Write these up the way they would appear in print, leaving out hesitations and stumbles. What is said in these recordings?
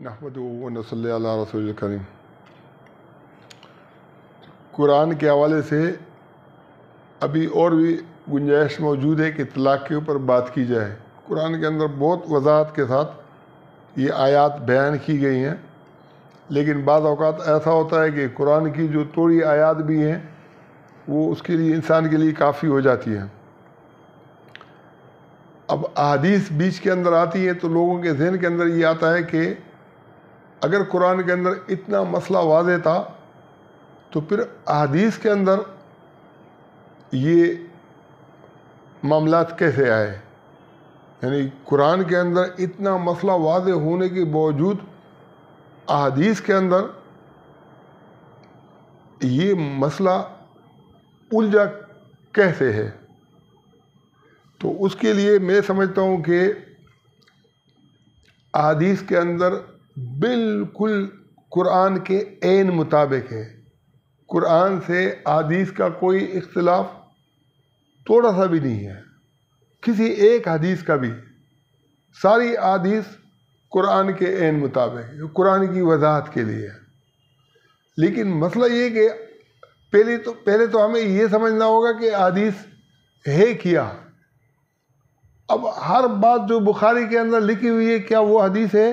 نحمدہ و نصلی علی رسول الکریم۔ قرآن کے حوالے سے ابھی اور بھی گنجائش موجود ہے کہ طلاق کے اوپر بات کی جائے۔ قرآن کے اندر بہت وضاحت کے ساتھ یہ آیات بیان کی گئی ہیں، لیکن بعض اوقات ایسا ہوتا ہے کہ قرآن کی جو تھوڑی آیات بھی ہیں وہ اس کے لیے انسان کے لیے کافی ہو جاتی ہیں۔ اب احادیث بیچ کے اندر آتی ہیں تو لوگوں کے ذہن کے اندر یہ آتا ہے کہ اگر قرآن کے اندر اتنا مسئلہ واضح تھا تو پھر احادیث کے اندر یہ معاملات کیسے آئے؟ یعنی قرآن کے اندر اتنا مسئلہ واضح ہونے کے باوجود احادیث کے اندر یہ مسئلہ الجھا کیسے ہے؟ تو اس کے لیے میں سمجھتا ہوں کہ احادیث کے اندر بالکل قرآن کے عین مطابق ہے۔ قرآن سے احادیث کا کوئی اختلاف تھوڑا سا بھی نہیں ہے، کسی ایک حدیث کا بھی۔ ساری احادیث قرآن کے عین مطابق ہے، قرآن کی وضاحت کے لیے۔ لیکن مسئلہ یہ کہ پہلے تو ہمیں یہ سمجھنا ہوگا کہ احادیث ہے کیا۔ اب ہر بات جو بخاری کے اندر لکھی ہوئی ہے کیا وہ حدیث ہے؟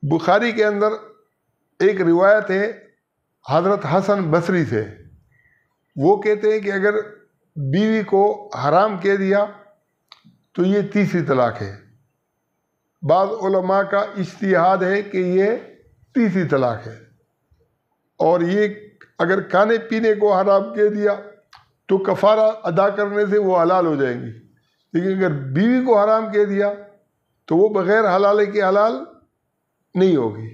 بخاری کے اندر ایک روایت ہے حضرت حسن بصری سے، وہ کہتے ہیں کہ اگر بیوی کو حرام کہہ دیا تو یہ تیسری طلاق ہے۔ بعض علماء کا اجتہاد ہے کہ یہ تیسری طلاق ہے، اور یہ اگر کھانے پینے کو حرام کہہ دیا تو کفارہ ادا کرنے سے وہ حلال ہو جائیں گی، لیکن اگر بیوی کو حرام کہہ دیا تو وہ بغیر حلالے کے حلال نہیں ہوگی۔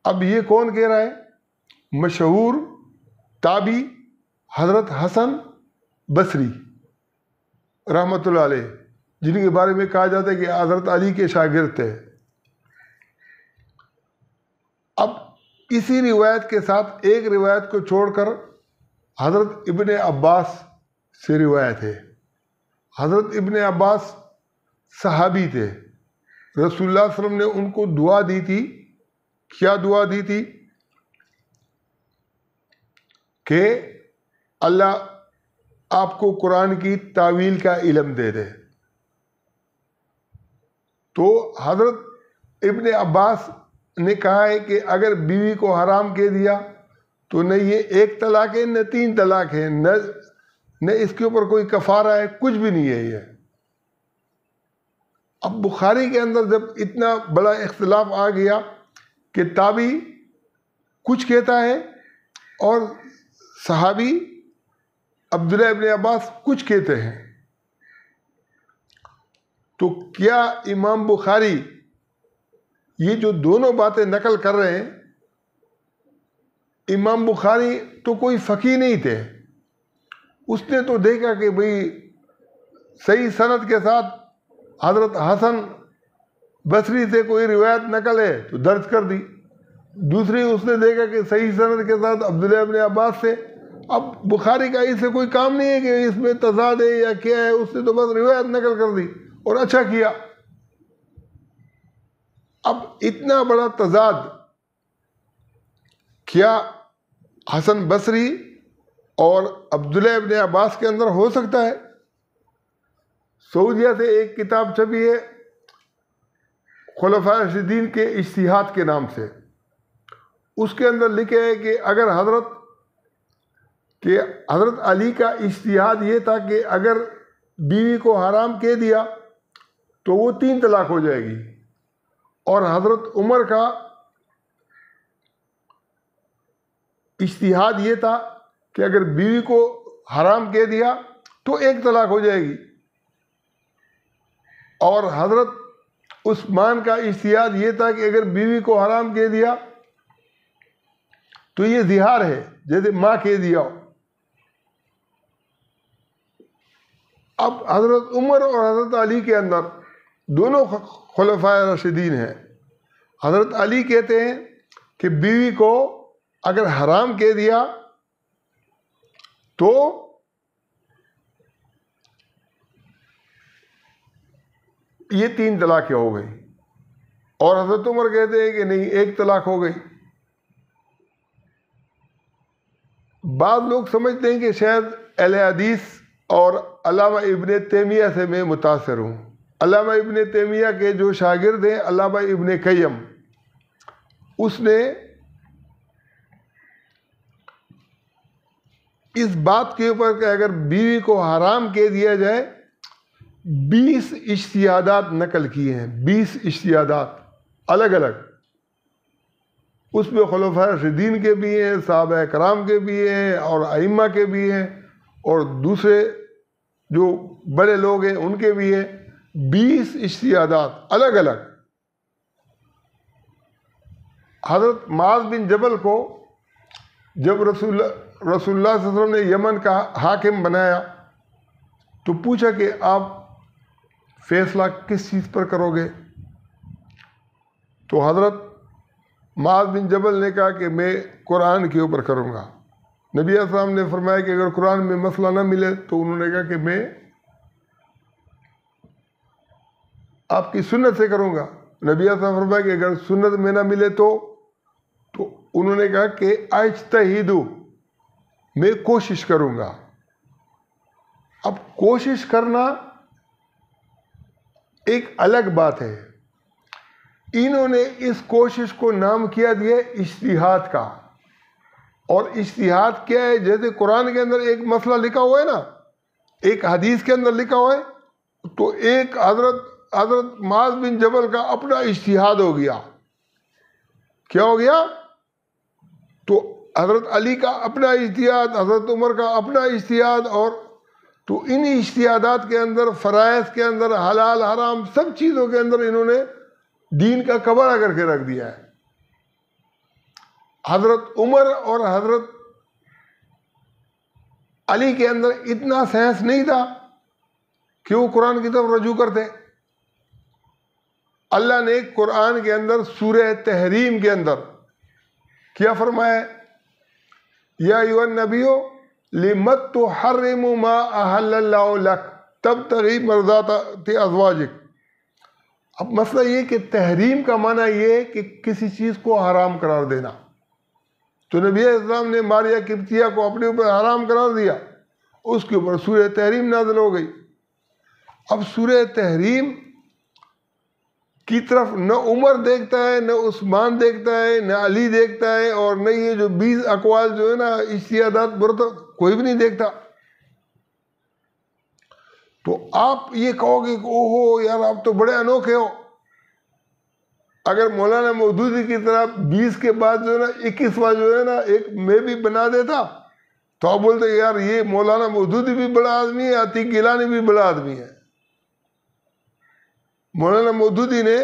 اب یہ کون کہہ رہا ہے؟ مشہور تابعی حضرت حسن بصری رحمۃ اللہ علیہ، جن کے بارے میں کہا جاتا ہے کہ حضرت علی کے شاگرد تھے۔ اب اسی روایت کے ساتھ ایک روایت کو چھوڑ کر حضرت ابن عباس سے روایت ہے۔ حضرت ابن عباس صحابی تھے، رسول اللہ صلی اللہ علیہ وسلم نے ان کو دعا دی تھی۔ کیا دعا دی تھی؟ کہ اللہ آپ کو قرآن کی تاویل کا علم دے دے۔ تو حضرت ابن عباس نے کہا ہے کہ اگر بیوی کو حرام کہہ دیا تو نہ یہ ایک طلاق ہے نہ تین طلاق ہے، نہ اس کے اوپر کوئی کفارہ ہے، کچھ بھی نہیں ہے یہ۔ اب بخاری کے اندر جب اتنا بڑا اختلاف آ گیا کہ تابعی کچھ کہتا ہے اور صحابی عبداللہ ابن عباس کچھ کہتے ہیں، تو کیا امام بخاری یہ جو دونوں باتیں نقل کر رہے ہیں، امام بخاری تو کوئی فقیہ نہیں تھے، اس نے تو دیکھا کہ بھئی صحیح سند کے ساتھ حضرت حسن بصری سے کوئی روایت نقل ہے تو درج کر دی، دوسری اس نے دیکھا کہ صحیح سند کے ساتھ عبداللہ ابن عباس سے۔ اب بخاری کا اس سے کوئی کام نہیں ہے کہ اس میں تضاد ہے یا کیا ہے، اس نے تو بس روایت نقل کر دی اور اچھا کیا۔ اب اتنا بڑا تضاد کیا حسن بصری اور عبداللہ ابن عباس کے اندر ہو سکتا ہے؟ سعودیہ سے ایک کتاب چھپی ہے خلفائے راشدین کے اجتہاد کے نام سے، اس کے اندر لکھے ہے کہ اگر حضرت علی کا اجتہاد یہ تھا کہ اگر بیوی کو حرام کہہ دیا تو وہ تین طلاق ہو جائے گی، اور حضرت عمر کا اجتہاد یہ تھا کہ اگر بیوی کو حرام کہہ دیا تو ایک طلاق ہو جائے گی، اور حضرت عثمان کا اجتہاد یہ تھا کہ اگر بیوی کو حرام کہہ دیا تو یہ زہار ہے، جیسے ماں کہہ دیا ہو۔ اب حضرت عمر اور حضرت علی کے اندر دونوں خلفائے راشدین ہیں۔ حضرت علی کہتے ہیں کہ بیوی کو اگر حرام کہہ دیا تو یہ 3 طلاقیں ہو گئی. اور حضرت عمر کہتے ہیں کہ نہیں 1 طلاق ہو گئی. بعض لوگ سمجھتے ہیں کہ شاید اہل حدیث اور علامہ ابن تیمیہ سے میں متاثر ہوں. علامہ ابن تیمیہ کے جو شاگرد ہیں علامہ ابن قیم، اس نے اس بات کے اوپر کہ اگر بیوی کو حرام کہہ دیا جائے 20 اجتہادات نقل کیے ہیں. 20 اجتہادات الگ الگ. اس میں خلفائے راشدین کے بھی ہیں، صحابہ کرام کے بھی ہیں، اور ائمہ کے بھی ہیں، اور دوسرے جو بڑے لوگ ہیں ان کے بھی ہیں. 20 اجتہادات الگ الگ. حضرت معاذ بن جبل کو جب رسول اللہ صلی اللہ علیہ وسلم نے یمن کا حاکم بنایا تو پوچھا کہ آپ فیصلہ کس چیز پر کرو گے؟ تو حضرت معاذ بن جبل نے کہا کہ میں قرآن کے اوپر کروں گا. نبی علیہ السلام نے فرمایا کہ اگر قرآن میں مسئلہ نہ ملے تو انہوں نے کہا کہ میں آپ کی سنت سے کروں گا. نبی علیہ السلام نے فرمایا کہ اگر سنت میں نہ ملے تو انہوں نے کہا کہ اجتہدو، میں کوشش کروں گا. اب کوشش کرنا ایک الگ بات ہے. انہوں نے اس کوشش کو نام کیا دیا اجتہاد کا. اور اجتہاد کیا ہے؟ جیسے قرآن کے اندر ایک مسئلہ لکھا ہوا ہے نا، ایک حدیث کے اندر لکھا ہوا ہے، تو ایک حضرت معاذ بن جبل کا اپنا اجتہاد ہو گیا. کیا ہو گیا؟ تو حضرت علی کا اپنا اجتہاد، حضرت عمر کا اپنا اجتہاد، اور تو ان اجتہادات کے اندر، فرائض کے اندر، حلال حرام سب چیزوں کے اندر انہوں نے دین کا کباڑہ کر کے رکھ دیا ہے. حضرت عمر اور حضرت علی کے اندر اتنا سینس نہیں تھا کہ وہ قرآن کی طرف رجوع کرتے. اللہ نے قرآن کے اندر سورہ تحریم کے اندر کیا فرمایا؟ یا ایھا النبی لم تحرم ما احل اللہ لک تبتغی مرضات ازواجک. اب مسئلہ یہ کہ تحریم کا معنی یہ ہے کہ کسی چیز کو حرام قرار دینا. تو نبی علیہ السلام نے ماریہ قبطیہ کو اپنے اوپر حرام قرار دیا، اس کے اوپر سورہ تحریم نازل ہو گئی. اب سورہ تحریم کی طرف نہ عمر دیکھتا ہے، نہ عثمان دیکھتا ہے، نہ علی دیکھتا ہے، اور نہ یہ جو 20 اقوال جو ہے نا اجتہادات برتا، کوئی بھی نہیں دیکھتا. تو آپ یہ کہو گے کہ اوہو یار آپ تو بڑے انوکھے ہو. اگر مولانا مودودی کی طرح 20 کے بعد جو ہے نا 21واں جو ہے نا ایک میں بھی بنا دیتا تو آپ بولتے یار یہ مولانا مودودی بھی بڑا آدمی ہے، عتیق گیلانی بھی بڑا آدمی ہے. مولانا مودودی نے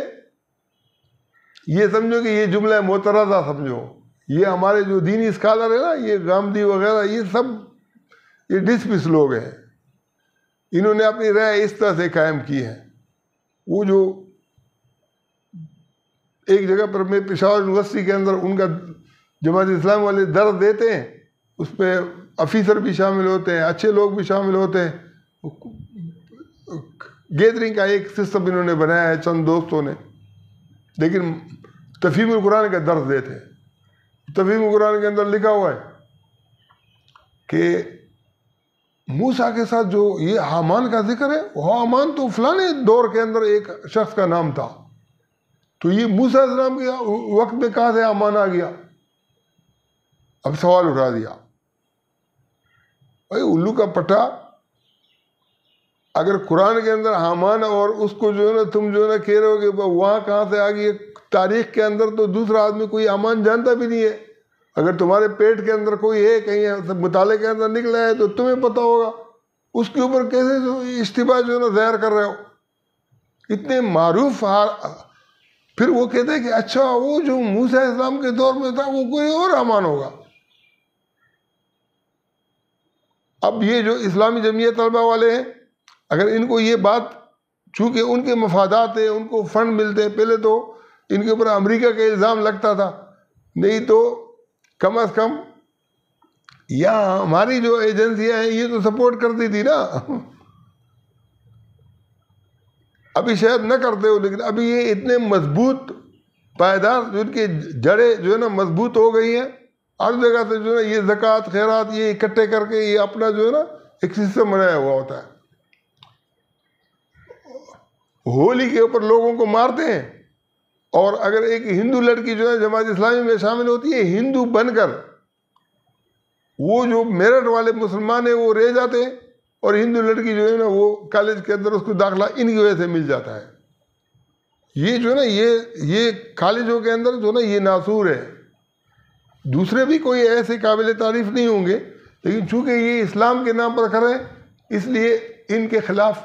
یہ سمجھو کہ یہ جملہ معترضہ سمجھو، یہ ہمارے جو دینی اسکالر ہے نا، یہ گامدی وغیرہ، یہ سب یہ ڈسمس لوگ ہیں. انہوں نے اپنی رائے اس طرح سے قائم کی ہے. وہ جو ایک جگہ پر میں پشاور یونیورسٹی کے اندر ان کا جماعت اسلام والے درس دیتے ہیں، اس پہ آفیسر بھی شامل ہوتے ہیں، اچھے لوگ بھی شامل ہوتے ہیں. گیدرنگ کا ایک سسٹم انہوں نے بنایا ہے چند دوستوں نے، لیکن تفہیم القرآن کا درس دیتے ہیں. تفہیم القرآن کے اندر لکھا ہوا ہے کہ موسیٰ کے ساتھ جو یہ حامان کا ذکر ہے، وہ حامان تو فلانے دور کے اندر ایک شخص کا نام تھا، تو یہ موسیٰ علیہ السلام کے وقت میں کہاں سے حامان آ گیا؟ اب سوال اٹھا دیا. بھائی الو کا پٹا، اگر قرآن کے اندر حامان اور اس کو جو ہے نا تم جو ہے نا کہہ رہے ہو کہ وہاں کہاں سے آ گئی، تاریخ کے اندر تو دوسرا آدمی کوئی حامان جانتا بھی نہیں ہے. اگر تمہارے پیٹ کے اندر کوئی ہے، کہیں مطالعے کے اندر نکلا ہے تو تمہیں پتہ ہوگا. اس کے اوپر کیسے جو اشتباہ جو ہے نا ظاہر کر رہے ہو؟ اتنے معروف. پھر وہ کہتے ہیں کہ اچھا وہ جو موسیٰ علیہ السلام کے دور میں تھا وہ کوئی اور حامان ہوگا. اب یہ جو اسلامی جمعیت طلبہ والے ہیں، اگر ان کو یہ بات، چونکہ ان کے مفادات ہیں، ان کو فنڈ ملتے ہیں، پہلے تو ان کے اوپر امریکہ کا الزام لگتا تھا، نہیں تو کم از کم یہاں ہماری جو ایجنسیاں ہیں یہ تو سپورٹ کرتی تھی نا. ابھی شاید نہ کرتے ہو، لیکن ابھی یہ اتنے مضبوط پائیدار، ان کی جڑیں جو ہے نا مضبوط ہو گئی ہیں، ہر جگہ سے جو ہے نا یہ زکوٰۃ خیرات یہ اکٹھے کر کے یہ اپنا جو ہے نا ایک سسٹم بنایا ہوا ہوتا ہے. ہولی کے اوپر لوگوں کو مارتے ہیں، اور اگر ایک ہندو لڑکی جو ہے جماعت اسلامی میں شامل ہوتی ہے، ہندو بن کر وہ جو میرٹھ والے مسلمان ہیں وہ رہ جاتے ہیں، اور ہندو لڑکی جو ہے نا وہ کالج کے اندر اس کو داخلہ ان کی وجہ سے مل جاتا ہے. یہ جو ہے نا یہ کالجوں کے اندر جو ہے نا یہ ناصور ہے. دوسرے بھی کوئی ایسے قابل تعریف نہیں ہوں گے، لیکن چونکہ یہ اسلام کے نام پر کھڑے ہیں، اس لیے ان کے خلاف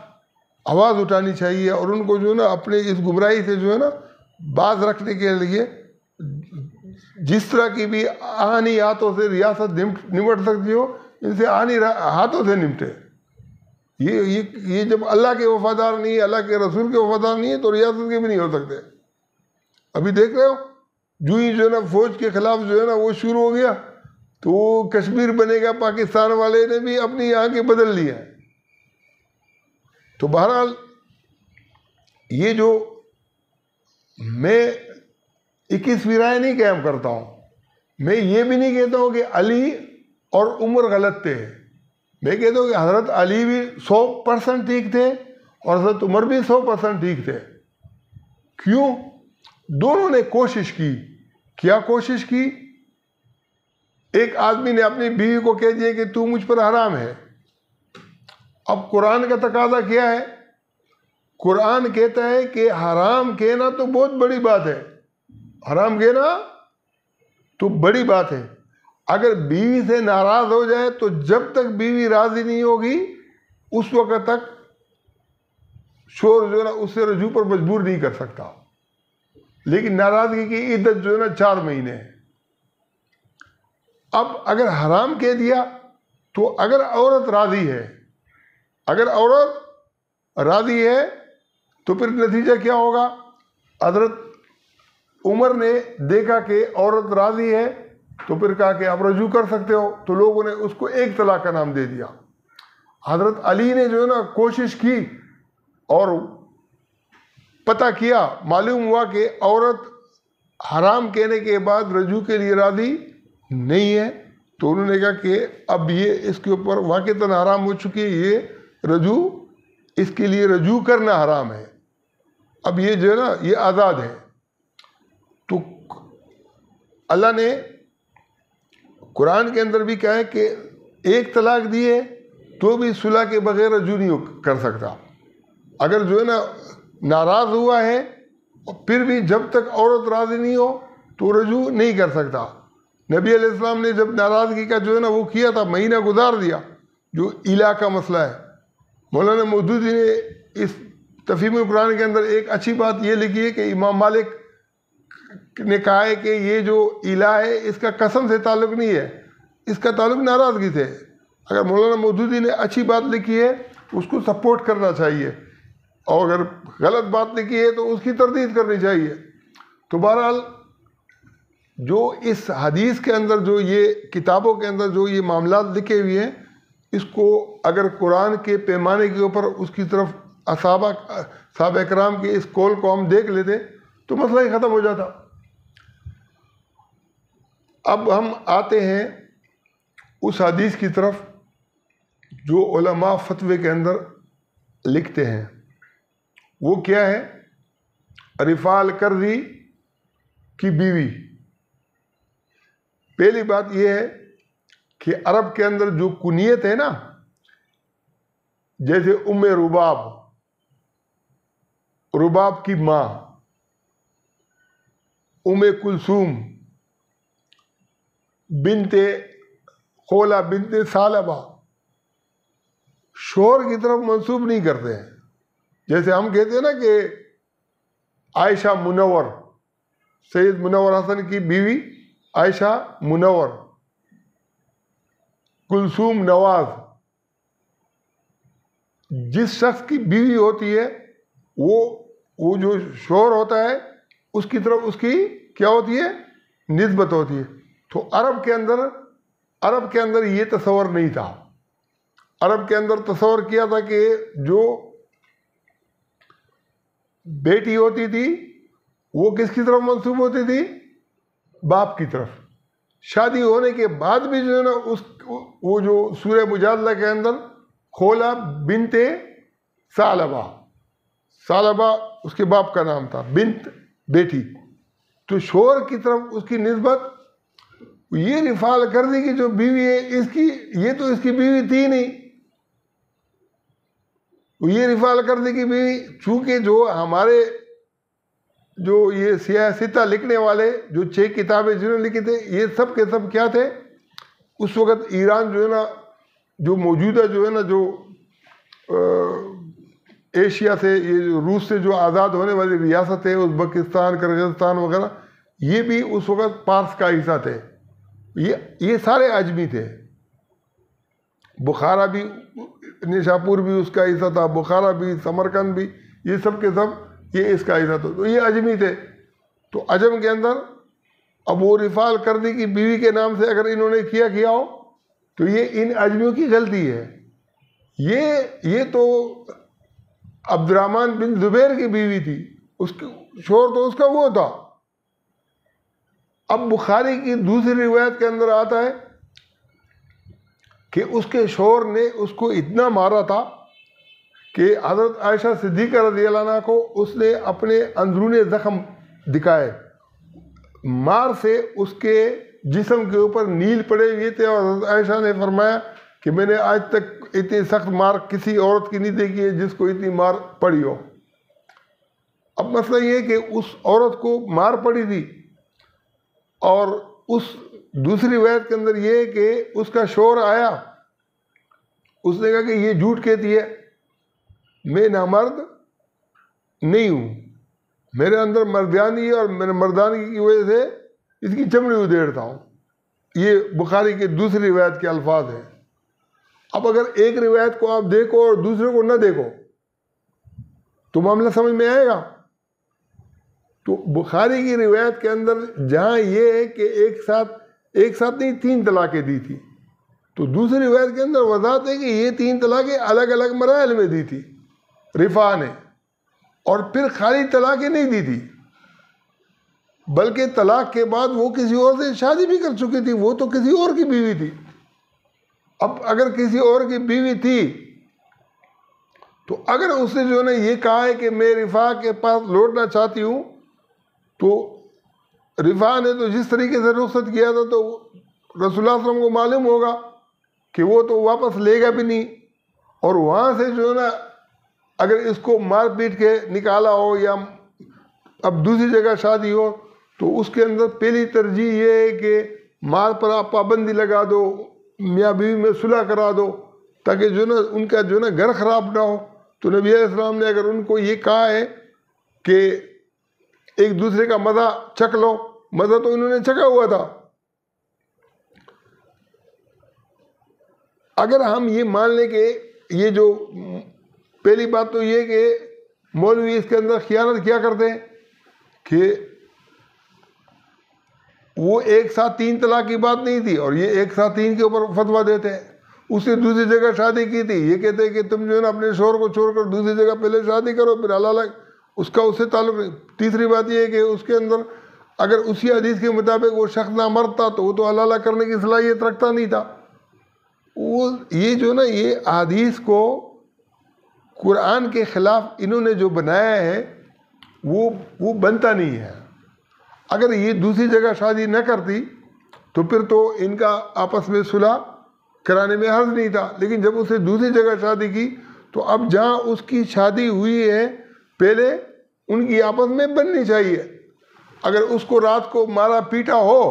آواز اٹھانی چاہیے، اور ان کو جو ہے نا اپنے اس گمراہی سے جو ہے نا باز رکھنے کے لیے جس طرح کی بھی آہنی ہاتھوں سے ریاست نمٹ سکتی ہو، ان سے آہنی ہاتھوں سے نمٹے. یہ جب اللہ کے وفادار نہیں ہے، اللہ کے رسول کے وفادار نہیں ہے، تو ریاست کے بھی نہیں ہو سکتے. ابھی دیکھ رہے ہو جو ہی جو ہے نا فوج کے خلاف جو ہے نا وہ شروع ہو گیا، تو کشمیر بنے گا، پاکستان والے نے بھی اپنی یہاں کے بدل لیا. تو بہرحال یہ جو میں 21ویں رائے نہیں قائم کرتا ہوں، میں یہ بھی نہیں کہتا ہوں کہ علی اور عمر غلط تھے. میں کہتا ہوں کہ حضرت علی بھی 100% ٹھیک تھے اور حضرت عمر بھی 100% ٹھیک تھے. کیوں؟ دونوں نے کوشش کی. کیا کوشش کی؟ ایک آدمی نے اپنی بیوی کو کہہ دیا کہ تو مجھ پر حرام ہے. اب قرآن کا تقاضا کیا ہے؟ قرآن کہتا ہے کہ حرام کہنا تو بہت بڑی بات ہے، حرام کہنا تو بڑی بات ہے. اگر بیوی سے ناراض ہو جائے تو جب تک بیوی راضی نہیں ہوگی اس وقت تک شوہر جو ہے نا اس سے رجوع پر مجبور نہیں کر سکتا. لیکن ناراضگی کی عدت جو ہے نا 4 مہینے ہے. اب اگر حرام کہہ دیا تو اگر عورت راضی ہے، اگر عورت راضی ہے تو پھر نتیجہ کیا ہوگا؟ حضرت عمر نے دیکھا کہ عورت راضی ہے تو پھر کہا کہ آپ رجوع کر سکتے ہو، تو لوگوں نے اس کو 1 طلاق کا نام دے دیا. حضرت علی نے جو ہے نا کوشش کی اور پتہ کیا، معلوم ہوا کہ عورت حرام کہنے کے بعد رجوع کے لیے راضی نہیں ہے، تو انہوں نے کہا کہ اب یہ اس کے اوپر واقعتاً حرام ہو چکی ہے، یہ رجوع، اس کے لیے رجوع کرنا حرام ہے. اب یہ جو ہے نا یہ آزاد ہے. تو اللہ نے قرآن کے اندر بھی کہا ہے کہ 1 طلاق دیے تو بھی صلح کے بغیر رجوع نہیں کر سکتا. اگر جو ہے نا ناراض ہوا ہے پھر بھی جب تک عورت راضی نہیں ہو تو رجوع نہیں کر سکتا. نبی علیہ السلام نے جب ناراضگی کا جو ہے نا وہ کیا تھا، مہینہ گزار دیا، جو الہ کا مسئلہ ہے. مولانا مودودی نے اس تفہیم القرآن کے اندر ایک اچھی بات یہ لکھی ہے کہ امام مالک نے کہا ہے کہ یہ جو الہ ہے اس کا قسم سے تعلق نہیں ہے، اس کا تعلق ناراضگی سے. اگر مولانا مودودی نے اچھی بات لکھی ہے اس کو سپورٹ کرنا چاہیے، اور اگر غلط بات لکھی ہے تو اس کی تردید کرنی چاہیے. تو بہرحال جو اس حدیث کے اندر جو یہ کتابوں کے اندر جو یہ معاملات لکھے ہوئے ہیں، اس کو اگر قرآن کے پیمانے کے اوپر اس کی طرف صحابہ کرام کے اس قول کو ہم دیکھ لیتے تو مسئلہ ہی ختم ہو جاتا. اب ہم آتے ہیں اس حدیث کی طرف جو علماء فتوے کے اندر لکھتے ہیں. وہ کیا ہے؟ رفاع القرظی کی بیوی. پہلی بات یہ ہے کہ عرب کے اندر جو کنیت ہے نا، جیسے رباب، رباب کی ماں، کلثوم، بنت خولہ، بنت ثعلبہ، شوہر کی طرف منسوب نہیں کرتے ہیں. جیسے ہم کہتے ہیں نا کہ عائشہ منور، سید منور حسن کی بیوی عائشہ منور، کلثوم نواز. جس شخص کی بیوی ہوتی ہے وہ جو شوہر ہوتا ہے اس کی طرف اس کی کیا ہوتی ہے؟ نسبت ہوتی ہے. تو عرب کے اندر یہ تصور نہیں تھا. عرب کے اندر تصور کیا تھا کہ جو بیٹی ہوتی تھی وہ کس کی طرف منسوب ہوتی تھی؟ باپ کی طرف. شادی ہونے کے بعد بھی جو ہے نا وہ جو سورہ مجادلہ کے اندر خولا بنت ثعلبہ، ثعلبہ اس کے باپ کا نام تھا، بنت بیٹی، تو شوہر کی طرف اس کی نسبت یہ رفاع القرظی کی جو بیوی ہے اس کی، یہ تو اس کی بیوی تھی نہیں، یہ رفاع القرظی کی بیوی. چونکہ جو ہمارے جو یہ سیاستہ لکھنے والے جو 6 کتابیں جنہوں نے لکھی تھے، یہ سب کے سب کیا تھے؟ اس وقت ایران جو ہے نا، جو موجودہ جو ہے نا، جو ایشیا سے، یہ روس سے جو آزاد ہونے والی ریاست ہے، ازبکستان، کرغزستان وغیرہ، یہ بھی اس وقت پارس کا حصہ تھے. یہ سارے عجمی تھے. بخارا بھی، نیشاپور بھی اس کا حصہ تھا، بخارا بھی، سمرقند بھی، یہ سب کے سب یہ اس کا حصہ تھا. تو یہ عجمی تھے. تو عجم کے اندر اب وہ رفاع القرظی کی بیوی کے نام سے اگر انہوں نے کیا ہو تو یہ ان عجمیوں کی غلطی ہے. یہ تو عبد الرحمن بن زبیر کی بیوی تھی، اس کے شوہر تو اس کا وہ تھا. اب بخاری کی دوسری روایت کے اندر آتا ہے کہ اس کے شوہر نے اس کو اتنا مارا تھا کہ حضرت عائشہ صدیقہ رضی اللہ عنہ کو اس نے اپنے اندرون زخم دکھائے. مار سے اس کے جسم کے اوپر نیل پڑے ہوئے تھے، اور حضرت عائشہ نے فرمایا کہ میں نے آج تک اتنی سخت مار کسی عورت کی نہیں دیکھی ہے جس کو اتنی مار پڑی ہو. اب مسئلہ یہ ہے کہ اس عورت کو مار پڑی تھی، اور اس دوسری روایت کے اندر یہ ہے کہ اس کا شوہر آیا، اس نے کہا کہ یہ جھوٹ کہتی ہے، میں نامرد نہیں ہوں، میرے اندر مردانی ہے اور میرے مردانگی کی وجہ سے اس کی چمڑی ادھیڑتا ہوں. یہ بخاری کے دوسری روایت کے الفاظ ہیں. اب اگر ایک روایت کو آپ دیکھو اور دوسرے کو نہ دیکھو تو معاملہ سمجھ میں آئے گا. تو بخاری کی روایت کے اندر جہاں یہ ہے کہ ایک ساتھ نہیں 3 طلاقیں دی تھی، تو دوسری روایت کے اندر وضاحت ہے کہ یہ 3 طلاقیں الگ الگ مراحل میں دی تھی رفاع نے، اور پھر خالی طلاقیں نہیں دی تھی، بلکہ طلاق کے بعد وہ کسی اور سے شادی بھی کر چکی تھی، وہ تو کسی اور کی بیوی تھی. اب اگر کسی اور کی بیوی تھی تو اگر اس نے جو ہے نا یہ کہا ہے کہ میں رفاع کے پاس لوٹنا چاہتی ہوں، تو رفاع نے تو جس طریقے سے رخصت کیا تھا تو رسول اللہ صلی اللہ علیہ وسلم کو معلوم ہوگا کہ وہ تو واپس لے گا بھی نہیں، اور وہاں سے جو ہے نا اگر اس کو مار پیٹ کے نکالا ہو یا اب دوسری جگہ شادی ہو تو اس کے اندر پہلی ترجیح یہ ہے کہ مار پر آپ پابندی لگا دو، میاں بیوی میں صلح کرا دو، تاکہ جو نا ان کا جو نا گھر خراب نہ ہو. تو نبی علیہ السلام نے اگر ان کو یہ کہا ہے کہ ایک دوسرے کا مزہ چکھ لو، مزہ تو انہوں نے چکھا ہوا تھا. اگر ہم یہ مان لیں کہ یہ جو پہلی بات تو یہ کہ مولوی اس کے اندر خیانت کیا کرتے ہیں کہ وہ ایک ساتھ 3 طلاق کی بات نہیں تھی اور یہ ایک ساتھ 3 کے اوپر فتویٰ دیتے ہیں. اس نے دوسری جگہ شادی کی تھی، یہ کہتے ہیں کہ تم جو ہے نا اپنے شوہر کو چھوڑ کر دوسری جگہ پہلے شادی کرو، پھر الگ اس کا اس سے تعلق نہیں. تیسری بات یہ ہے کہ اس کے اندر اگر اسی حدیث کے مطابق وہ شخص نامرد تھا تو وہ تو حلالہ کرنے کی صلاحیت رکھتا نہیں تھا. وہ یہ جو نا یہ حدیث کو قرآن کے خلاف انہوں نے جو بنایا ہے وہ بنتا نہیں ہے. اگر یہ دوسری جگہ شادی نہ کرتی تو پھر تو ان کا آپس میں صلح کرانے میں حرج نہیں تھا، لیکن جب اسے دوسری جگہ شادی کی تو اب جہاں اس کی شادی ہوئی ہے پہلے ان کی آپس میں بننی چاہیے. اگر اس کو رات کو مارا پیٹا ہو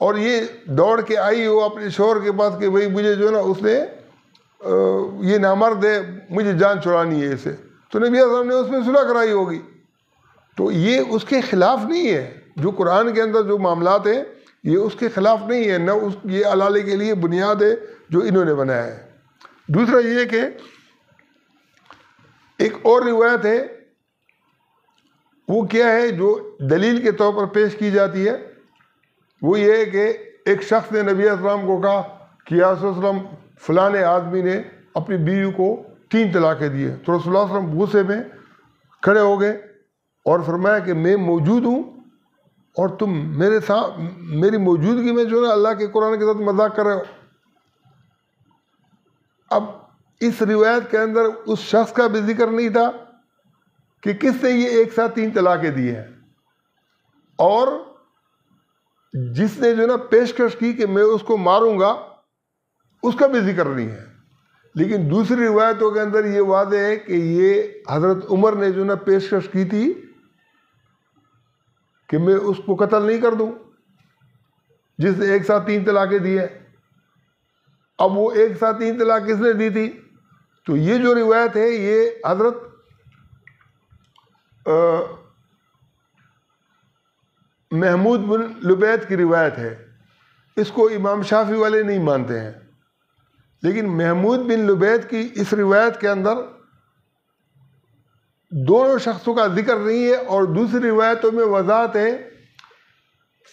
اور یہ دوڑ کے آئی ہو اپنے شوہر کے پاس کہ بھائی مجھے جو ہے نا اس نے یہ نامرد ہے، مجھے جان چھڑانی ہے اسے، تو نبی اعظم نے اس میں صلح کرائی ہوگی. تو یہ اس کے خلاف نہیں ہے، جو قرآن کے اندر جو معاملات ہیں یہ اس کے خلاف نہیں ہے، نہ یہ حلالے کے لیے بنیاد ہے جو انہوں نے بنایا ہے. دوسرا یہ کہ ایک اور روایت ہے، وہ کیا ہے جو دلیل کے طور پر پیش کی جاتی ہے، وہ یہ ہے کہ ایک شخص نے نبی اسلام کو کہا کہ یا رسول اللہ وسلم فلاں آدمی نے اپنی بیوی کو 3 طلاقیں دیے. تو رسول اللہ صلی اللہ علیہ وسلم غصے میں کھڑے ہو گئے اور فرمایا کہ میں موجود ہوں اور تم میرے ساتھ میری موجودگی میں جو ہے اللہ کے قرآن کے ساتھ مذاق کر رہے ہو. اب اس روایت کے اندر اس شخص کا بھی ذکر نہیں تھا کہ کس نے یہ ایک ساتھ 3 طلاقیں دی ہیں، اور جس نے جو ہے نا پیشکش کی کہ میں اس کو ماروں گا اس کا بھی ذکر نہیں ہے. لیکن دوسری روایتوں کے اندر یہ واضح ہے کہ یہ حضرت عمر نے جو ہے نا پیشکش کی تھی کہ میں اس کو قتل نہیں کر دوں جس نے ایک ساتھ 3 طلاقیں دی ہیں. اب وہ ایک ساتھ 3 طلاق کس نے دی تھی؟ تو یہ جو روایت ہے یہ حضرت محمود بن لبید کی روایت ہے. اس کو امام شافعی والے نہیں مانتے ہیں، لیکن محمود بن لبید کی اس روایت کے اندر دونوں شخصوں کا ذکر نہیں ہے، اور دوسری روایتوں میں وضاحت ہے.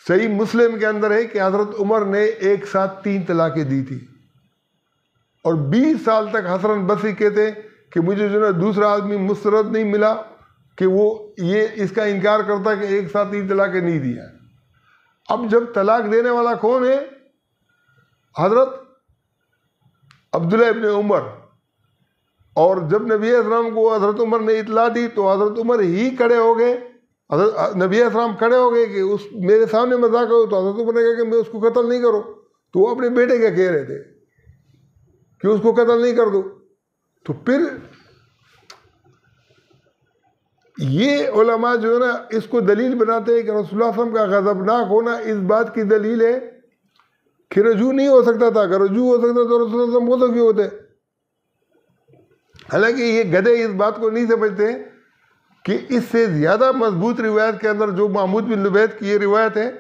صحیح مسلم کے اندر ہے کہ حضرت عمر نے ایک ساتھ 3 طلاقیں دی تھی، اور 20 سال تک حسن بصری کہتے کہ مجھے جو ہے نا دوسرا آدمی مسترد نہیں ملا کہ وہ یہ اس کا انکار کرتا کہ ایک ساتھ 3 طلاقیں نہیں دیا. اب جب طلاق دینے والا کون ہے؟ حضرت عبداللہ ابن عمر. اور جب نبی اسلام کو حضرت عمر نے اطلاع دی تو حضرت عمر ہی کھڑے ہو گئے. حضرت نبی اسلام کھڑے ہو گئے کہ اس میرے سامنے مذاق کرو، تو حضرت عمر نے کہا کہ میں اس کو قتل نہیں کروں. تو وہ اپنے بیٹے کیا کہہ رہے تھے کہ اس کو قتل نہیں کر دو. تو پھر یہ علماء جو ہے نا اس کو دلیل بناتے ہیں کہ رسول اللہ صلی اللہ علیہ وسلم کا غضبناک ہونا اس بات کی دلیل ہے کہ رجوع نہیں ہو سکتا تھا. اگر رجوع ہو سکتا تو رسول اللہ صلی اللہ علیہ وسلم وہ تو کیوں ہوتے. حالانکہ یہ گدھے اس بات کو نہیں سمجھتے کہ اس سے زیادہ مضبوط روایت کے اندر جو محمود بن لبید کی یہ روایت ہے،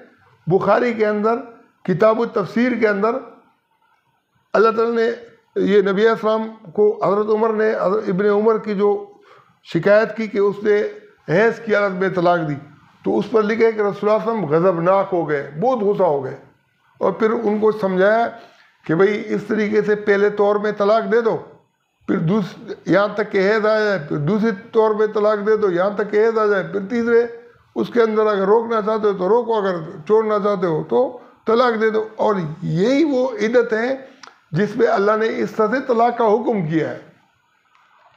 بخاری کے اندر کتاب التفسیر کے اندر اللہ تعالیٰ نے یہ نبی اسلام کو حضرت عمر نے حضرت ابن عمر کی جو شکایت کی کہ اس نے حیض کی حالت میں طلاق دی، تو اس پر لکھا ہے کہ رسول اللہ صلی اللہ علیہ وسلم غضبناک ہو گئے، بہت غصہ ہو گئے، اور پھر ان کو سمجھایا کہ بھئی اس طریقے سے پہلے طور میں طلاق دے دو، پھر یہاں تک کہ حیض آ جائے، پھر دوسری طور میں طلاق دے دو یہاں تک کہ حیض آ جائے، پھر تیسرے اس کے اندر اگر روکنا چاہتے ہو تو روکو، اگر چھوڑنا چاہتے ہو تو طلاق دے دو. اور یہی وہ عدت ہے جس میں اللہ نے اس طرح سے طلاق کا حکم کیا ہے.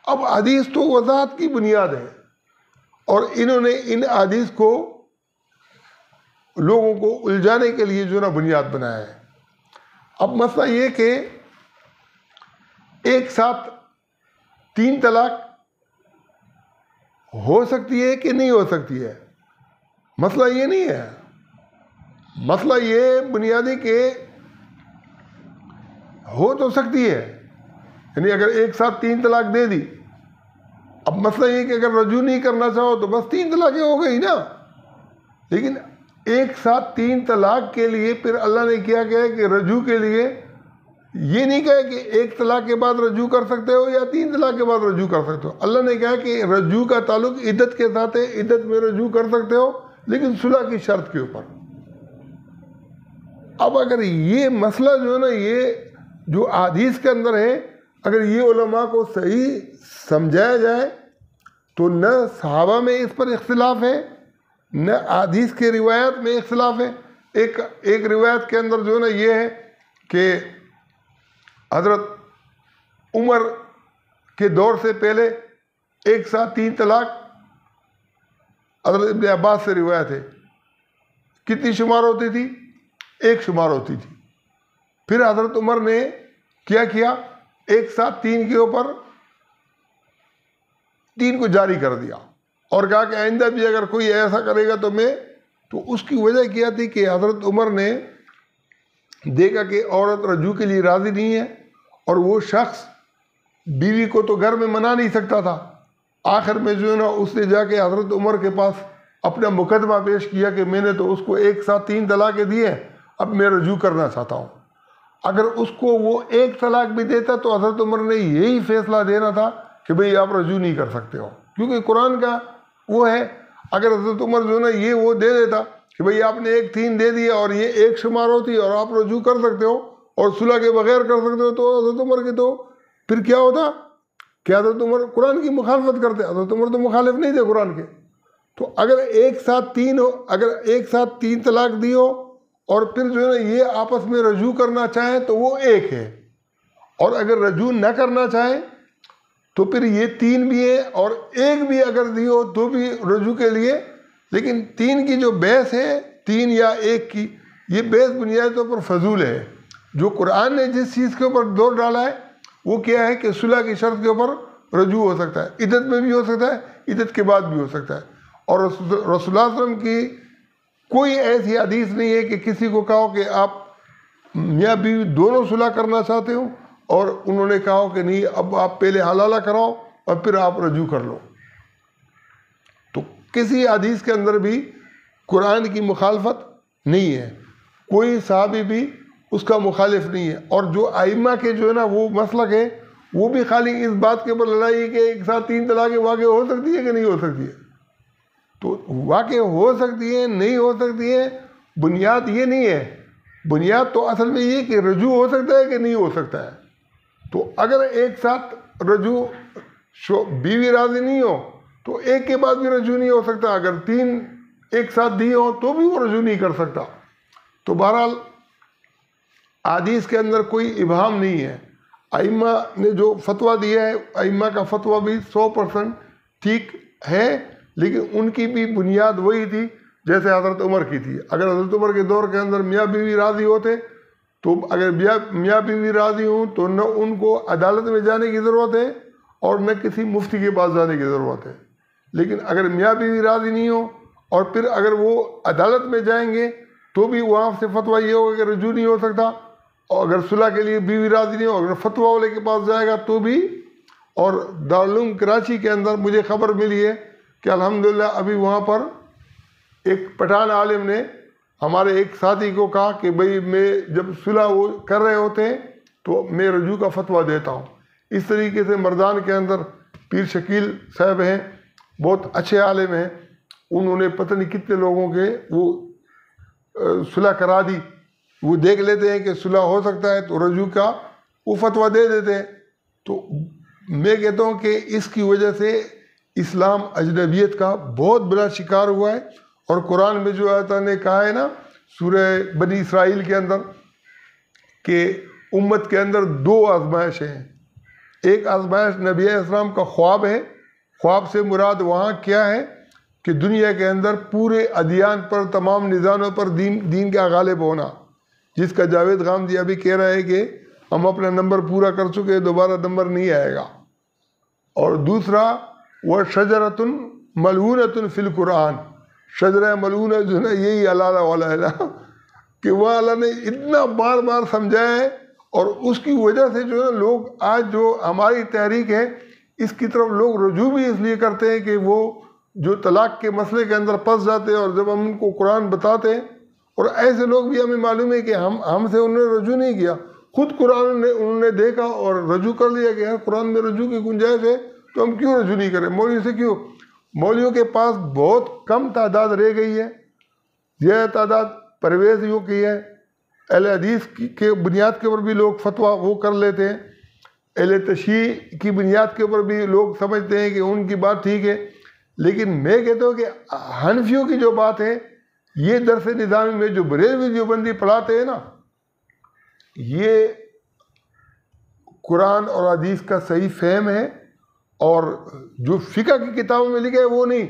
اب حدیث تو وضاحت کی بنیاد ہے، اور انہوں نے ان حدیث کو لوگوں کو الجھانے کے لیے جو نا بنیاد بنایا ہے. اب مسئلہ یہ کہ ایک ساتھ 3 طلاق ہو سکتی ہے کہ نہیں ہو سکتی ہے، مسئلہ یہ نہیں ہے. مسئلہ یہ بنیادی کہ ہو تو سکتی ہے، یعنی اگر ایک ساتھ 3 طلاق دے دی. اب مسئلہ یہ کہ اگر رجوع نہیں کرنا چاہو تو بس 3 طلاقیں ہو گئی نا. لیکن ایک ساتھ 3 طلاق کے لیے پھر اللہ نے کیا کہ رجوع کے لیے یہ نہیں کہا کہ 1 طلاق کے بعد رجوع کر سکتے ہو یا 3 طلاق کے بعد رجوع کر سکتے ہو. اللہ نے کہا کہ رجوع کا تعلق عدت کے ساتھ ہے، عدت میں رجوع کر سکتے ہو لیکن صلح کی شرط کے اوپر. اب اگر یہ مسئلہ جو ہے نا یہ جو حدیث کے اندر ہے، اگر یہ علماء کو صحیح سمجھایا جائے تو نہ صحابہ میں اس پر اختلاف ہے، نہ حدیث کے روایت میں اختلاف ہے. ایک روایت کے اندر جو ہے نا یہ ہے کہ حضرت عمر کے دور سے پہلے ایک ساتھ 3 طلاق، حضرت ابن عباس سے روایت ہے، کتنی شمار ہوتی تھی؟ 1 شمار ہوتی تھی. پھر حضرت عمر نے کیا ایک ساتھ 3 کے اوپر 3 کو جاری کر دیا، اور کہا کہ آئندہ بھی اگر کوئی ایسا کرے گا تو اس کی وجہ کیا تھی کہ حضرت عمر نے دیکھا کہ عورت رجوع کے لیے راضی نہیں ہے، اور وہ شخص بیوی کو تو گھر میں منا نہیں سکتا تھا. آخر میں جو ہے نا اس نے جا کے حضرت عمر کے پاس اپنا مقدمہ پیش کیا کہ میں نے تو اس کو ایک ساتھ 3 طلاقیں دی ہیں، اب میں رجوع کرنا چاہتا ہوں. اگر اس کو وہ 1 طلاق بھی دیتا تو حضرت عمر نے یہی فیصلہ دینا تھا کہ بھئی آپ رجوع نہیں کر سکتے ہو، کیونکہ قرآن کا وہ ہے. اگر حضرت عمر جو ہے نا یہ وہ دے دیتا کہ بھئی آپ نے 1 3 دے دیا اور یہ 1 شمار ہوتی اور آپ رجوع کر سکتے ہو اور صلح کے بغیر کر سکتے ہو، تو حضرت عمر کے تو پھر کیا ہوتا کہ حضرت عمر قرآن کی مخالفت کرتے. حضرت عمر تو مخالف نہیں تھے قرآن کے، تو اگر ایک ساتھ تین طلاق دی ہو اور پھر جو ہے نا یہ آپس میں رجوع کرنا چاہیں تو وہ ایک ہے، اور اگر رجوع نہ کرنا چاہیں تو پھر یہ تین بھی ہے، اور ایک بھی اگر دی ہو تو بھی رجوع کے لیے. لیکن تین کی جو بحث ہے، تین یا ایک کی، یہ بحث بنیادی طور پر فضول ہے. جو قرآن نے جس چیز کے اوپر زور ڈالا ہے وہ کیا ہے کہ صلح کی شرط کے اوپر رجوع ہو سکتا ہے، عدت میں بھی ہو سکتا ہے، عدت کے بعد بھی ہو سکتا ہے. اور رسول اللہ صلی اللہ علیہ وسلم کی کوئی ایسی حدیث نہیں ہے کہ کسی کو کہو کہ آپ میاں بیوی دونوں صلح کرنا چاہتے ہو اور انہوں نے کہا کہ نہیں اب آپ پہلے حلالہ کراؤ اور پھر آپ رجوع کر لو. تو کسی حدیث کے اندر بھی قرآن کی مخالفت نہیں ہے، کوئی صحابی بھی اس کا مخالف نہیں ہے. اور جو ائمہ کے جو ہے نا وہ مسلک ہے وہ بھی خالی اس بات کے اوپر لڑائی ہے کہ ایک ساتھ تین طلاقیں واقع ہو سکتی ہے کہ نہیں ہو سکتی ہے. تو واقع ہو سکتی ہے نہیں ہو سکتی ہے، بنیاد یہ نہیں ہے. بنیاد تو اصل میں یہ کہ رجوع ہو سکتا ہے کہ نہیں ہو سکتا ہے. تو اگر ایک ساتھ رجوع بیوی راضی نہیں ہو تو ایک کے بعد بھی رجوع نہیں ہو سکتا، اگر تین ایک ساتھ دی ہو تو بھی وہ رجوع نہیں کر سکتا. تو بہرحال حدیث کے اندر کوئی ابہام نہیں ہے. ائمہ نے جو فتویٰ دیا ہے، ائمہ کا فتویٰ بھی 100% ٹھیک ہے، لیکن ان کی بھی بنیاد وہی تھی جیسے حضرت عمر کی تھی. اگر حضرت عمر کے دور کے اندر میاں بیوی راضی ہوتے تو اگر میاں بیوی راضی ہوں تو نہ ان کو عدالت میں جانے کی ضرورت ہے اور نہ کسی مفتی کے پاس جانے کی ضرورت ہے. لیکن اگر میاں بیوی راضی نہیں ہو اور پھر اگر وہ عدالت میں جائیں گے تو بھی وہاں سے فتویٰ یہ ہوگا کہ رجوع نہیں ہو سکتا. اور اگر صلح کے لیے بیوی راضی نہیں ہو، اگر فتویٰ والے کے پاس جائے گا تو بھی. اور دارالعلوم کراچی کے اندر مجھے خبر ملی ہے کہ الحمدللہ ابھی وہاں پر ایک پٹھان عالم نے ہمارے ایک ساتھی کو کہا کہ بھئی میں جب صلح وہ کر رہے ہوتے ہیں تو میں رجوع کا فتویٰ دیتا ہوں. اس طریقے سے مردان کے اندر پیر شکیل صاحب ہیں، بہت اچھے عالم ہیں، انہوں نے پتہ نہیں کتنے لوگوں کے وہ صلح کرا دی. وہ دیکھ لیتے ہیں کہ صلح ہو سکتا ہے تو رجوع کا وہ فتویٰ دے دیتے ہیں. تو میں کہتا ہوں کہ اس کی وجہ سے اسلام اجنبیت کا بہت بڑا شکار ہوا ہے. اور قرآن میں جو آیت نے کہا ہے نا سورہ بنی اسرائیل کے اندر کہ امت کے اندر دو آزمائش ہیں. ایک آزمائش نبی علیہ السلام کا خواب ہے. خواب سے مراد وہاں کیا ہے کہ دنیا کے اندر پورے ادیان پر، تمام نظاموں پر دین کا غالب ہونا، جس کا جاوید غامدی ابھی کہہ رہا ہے کہ ہم اپنا نمبر پورا کر چکے، دوبارہ نمبر نہیں آئے گا. اور دوسرا وہ شجرۃ ملعونۃ فی القرآن، شجرہ ملعونہ جو ہے نا یہی حلالہ والا ہے نا کہ وہ اللہ نے اتنا بار بار سمجھایا ہے. اور اس کی وجہ سے جو ہے نا لوگ آج جو ہماری تحریک ہے اس کی طرف لوگ رجوع بھی اس لیے کرتے ہیں کہ وہ جو طلاق کے مسئلے کے اندر پھنس جاتے ہیں. اور جب ہم ان کو قرآن بتاتے ہیں، اور ایسے لوگ بھی ہمیں معلوم ہے کہ ہم سے انہوں نے رجوع نہیں کیا، خود قرآن انہوں نے دیکھا اور رجوع کر لیا کہ یار قرآن میں رجوع کی گنجائش ہے تو ہم کیوں رجوع نہیں کریں. مولوی سے کیوں؟ مولویوں کے پاس بہت کم تعداد رہ گئی ہے، زیادہ تعداد پرویزیوں کی ہے. اہل حدیث کے بنیاد کے اوپر بھی لوگ فتویٰ وہ کر لیتے ہیں، اہل تشیع کی بنیاد کے اوپر بھی لوگ سمجھتے ہیں کہ ان کی بات ٹھیک ہے. لیکن میں کہتا ہوں کہ حنفیوں کی جو بات ہے، یہ درس نظامی میں جو بریلوی دیوبندی پڑھاتے ہیں نا، یہ قرآن اور حدیث کا صحیح فہم ہے. اور جو فقہ کی کتابوں میں لکھا ہے وہ نہیں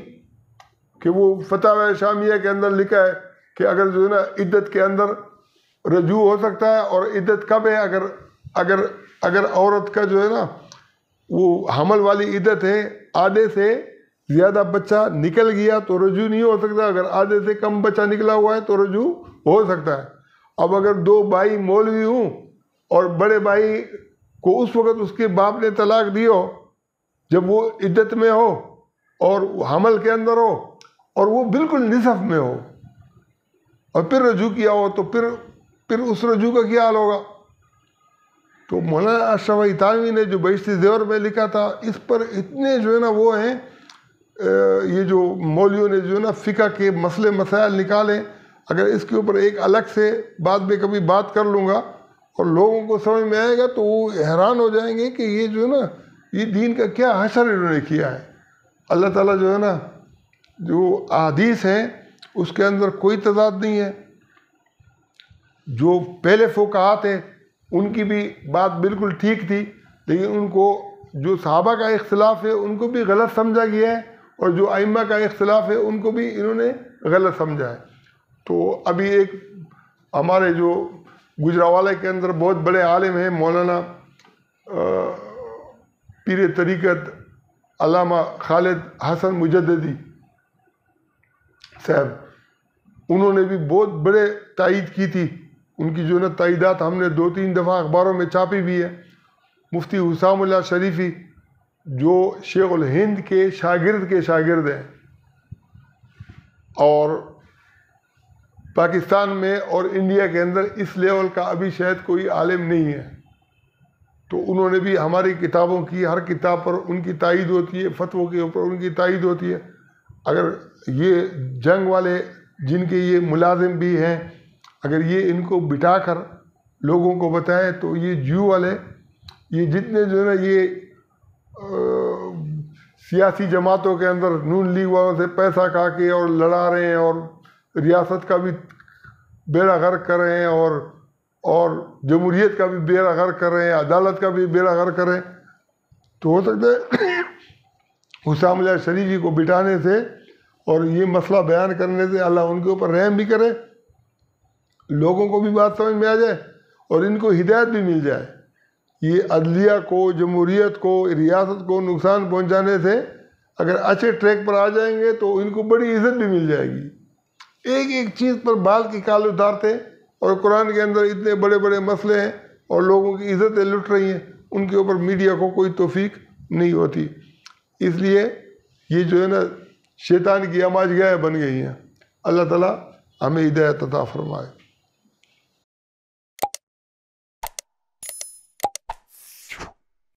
کہ وہ فتاوی شامیہ کے اندر لکھا ہے کہ اگر جو ہے نا عدت کے اندر رجوع ہو سکتا ہے. اور عدت کب ہے؟ اگر عورت کا جو ہے نا وہ حمل والی عدت ہے، آدھے سے زیادہ بچہ نکل گیا تو رجوع نہیں ہو سکتا، اگر آدھے سے کم بچہ نکلا ہوا ہے تو رجوع ہو سکتا ہے. اب اگر دو بھائی مولوی ہوں اور بڑے بھائی کو اس وقت اس کے باپ نے طلاق دی ہو جب وہ عدت میں ہو اور حمل کے اندر ہو اور وہ بالکل نصف میں ہو اور پھر رجوع کیا ہو تو پھر اس رجوع کا کیا حال ہوگا؟ تو مولانا اشرف علی تھانوی نے جو بہشتی زیور میں لکھا تھا، اس پر اتنے جو ہے نا وہ ہیں، یہ جو مولویوں نے جو ہے نا فقہ کے مسئلے مسائل نکالے. اگر اس کے اوپر ایک الگ سے بعد میں کبھی بات کر لوں گا اور لوگوں کو سمجھ میں آئے گا تو وہ حیران ہو جائیں گے کہ یہ جو ہے نا یہ دین کا کیا حشر انہوں نے کیا ہے. اللہ تعالیٰ جو ہے نا جو احادیث ہیں اس کے اندر کوئی تضاد نہیں ہے. جو پہلے فقہاء تھے ان کی بھی بات بالکل ٹھیک تھی، لیکن ان کو جو صحابہ کا اختلاف ہے ان کو بھی غلط سمجھا گیا ہے، اور جو ائمہ کا اختلاف ہے ان کو بھی انہوں نے غلط سمجھا ہے. تو ابھی ایک ہمارے جو گجراوالے کے اندر بہت بڑے عالم ہیں مولانا پیر طریقت علامہ خالد حسن مجددی صاحب، انہوں نے بھی بہت بڑے تائید کی تھی. ان کی جو تائیدات ہم نے 2-3 دفعہ اخباروں میں چھاپی بھی ہے. مفتی حسام اللہ شریفی جو شیخ الہند کے شاگرد ہیں، اور پاکستان میں اور انڈیا کے اندر اس لیول کا ابھی شاید کوئی عالم نہیں ہے. تو انہوں نے بھی ہماری کتابوں کی ہر کتاب پر ان کی تائید ہوتی ہے، فتووں کے اوپر ان کی تائید ہوتی ہے. اگر یہ جنگ والے جن کے یہ ملازم بھی ہیں، اگر یہ ان کو بٹھا کر لوگوں کو بتائیں تو یہ جیو والے، یہ جتنے جو ہے نا یہ سیاسی جماعتوں کے اندر نون لیگ والوں سے پیسہ کھا کے اور لڑا رہے ہیں، اور ریاست کا بھی بیڑا غرق کر رہے ہیں، اور جمہوریت کا بھی بیڑا غرق کر رہے ہیں، عدالت کا بھی بیڑا غرق کر رہے ہیں. تو ہو سکتا ہے حسام اللہ شریفی کو بٹھانے سے اور یہ مسئلہ بیان کرنے سے اللہ ان کے اوپر رحم بھی کرے، لوگوں کو بھی بات سمجھ میں آ جائے اور ان کو ہدایت بھی مل جائے. یہ عدلیہ کو، جمہوریت کو، ریاست کو نقصان پہنچانے سے اگر اچھے ٹریک پر آ جائیں گے تو ان کو بڑی عزت بھی مل جائے گی. ایک ایک چیز پر بال کی کال اتارتے، اور قرآن کے اندر اتنے بڑے بڑے مسئلے ہیں اور لوگوں کی عزتیں لٹ رہی ہیں، ان کے اوپر میڈیا کو کوئی توفیق نہیں ہوتی. اس لیے یہ جو ہے نا شیطان کی آماج گاہیں بن گئی ہیں. اللہ تعالیٰ ہمیں ہدایت عطا فرمائے.